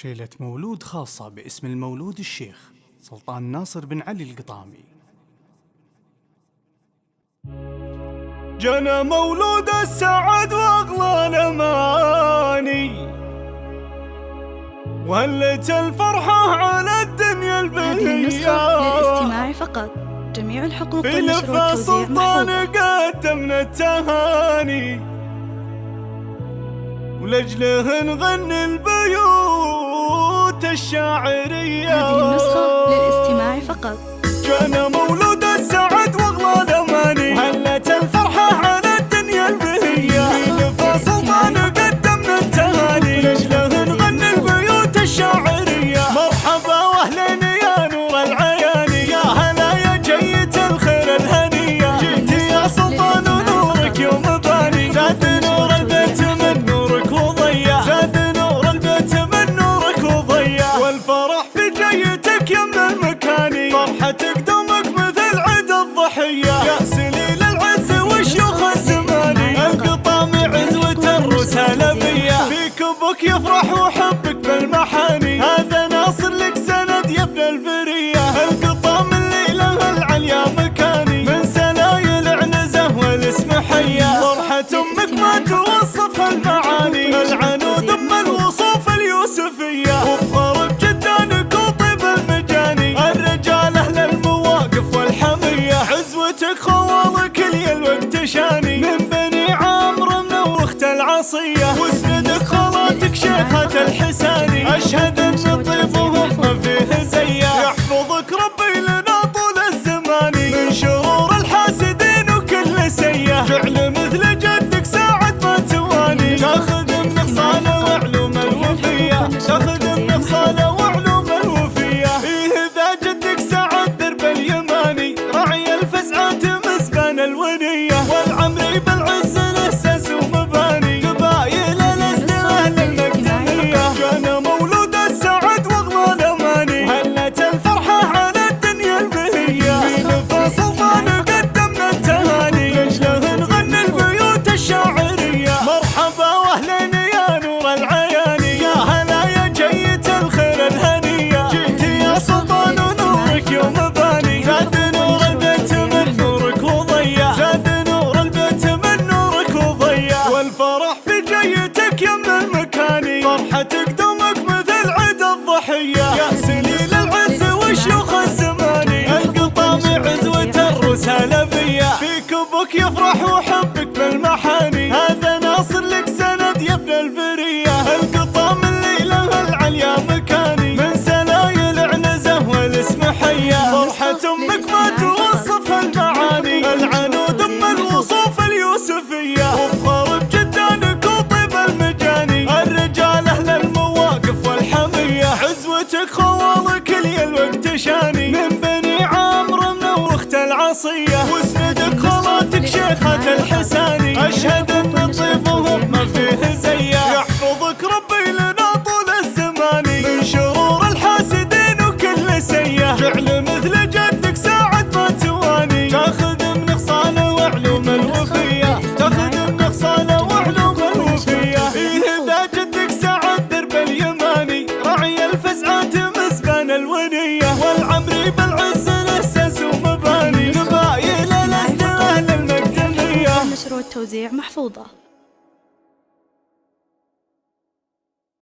شيلة مولود خاصة باسم المولود الشيخ سلطان ناصر بن علي القطامي. جنى مولود السعد واغلى الاماني، وهلت الفرحة على الدنيا البهية. هذه النسخة للاستماع فقط، جميع الحقوق في والنشر لفة والتوزيع سلطان محفوظة. قدمنا التهاني، ولأجله نغني البيوت الشاعرية. هذه النسخة للاستماع فقط. جنى مولود السعد واغلى الاماني، وهلت الفرحة على الدنيا البهية. في لفة سلطان قدمنا التهاني، ولأجله نغني البيوت الشاعرية. مرحبا واهلين يا نور العياني، يا هلا يا جيت الخير الهنية. جيت يا سلطان ونورك يوم باني، زاد نور البيت من نورك وضيا، زاد نور البيت من نورك وضيا. والفرح في جيتك يا من المكاني، فرحتك دومك مثل عيد الضحية. يا سليل العز والشيوخ الزماني، القطامي عزوة الرسالة بيا. فيك ابوك يفرح وحبك بالمحاني، هذا ناصر لك سند يا ابن البرية. القطام الليلة العليا مكاني، من سلايل عنزه والاسم حيا. فرحة امك ما توصفها المعاني، العنود ام الوصوف اليوسفية. وبغرب جدانك وطيب المجاني، الرجال اهل المواقف والحمية. عزوتك خوالك لي الوقت شاني، من بني عامر من واخت العصية. واسندك خالاتك شيخة الحساني، اشهد ان طيبهم ما فيه زيه. يحفظك ربي لنا طول الزمان، من شرور الحاسدين وكل سيه. فعل مثل جدك ساعد ما تواني، تاخذ النقصان وعلوم الوفية، تاخذ النقصان وعلوم الوفية. إيه ذا جدك ساعد درب اليماني، راعي الفزعات مسبان الونية. والعمري بالعز الاساس ومباني، قبايل الازد اهل المقدمية. جانا مولود السعد واغلى الاماني، وهلت الفرحة على الدنيا البهية. في لفة سلطان قدمنا التهاني، لاجله نغني البيوت الشاعرية. مرحبا واهلين يا نور العياني، يا هلا يا جيت الخير الهنية. جيت يا سلطان ونورك يوم باني، زاد نور البيت من نورك وضيا، زاد نور البيت من نورك وضيا. والفرح في جيتك يا من المكاني، فرحتك دومك مثل عيد الضحية. يا سليل العز والشيوخ الزماني، القطامي عزوة الرسالة بيا. فيك ابوك يفرح وحبك بالمحاني، هذا ناصر لك سند يا ابن البرية. القطام الليلة العليا مكاني، من سلايل عنزه والاسم حيا. فرحة امك ما توصفها المعاني، العنود ام الوصوف اليوسفية. وبغرب جدانك وطيب المجاني، الرجال اهل المواقف والحمية. عزوتك خوالك لي الوقت شاني، من بني عامر من واخت العصية. واسندك خالاتك شيخة الحساني، اشهد ان طيبهم ما فيه زيه. يحفظك ربي لنا طول الزمان، من شرور الحاسدين وكل سيه. فعل مثل جدك ساعد ما تواني، تاخذ من نقصان وعلوم الوفية، تاخذ من نقصان وعلوم الوفية. إيه ذا جدك ساعد درب اليماني، راعي الفزعات مسبان الونية. والعمري بالعز الاساس ومباني، قبايل الازد اهل المقدمية. النشر والتوزيع محفوظة.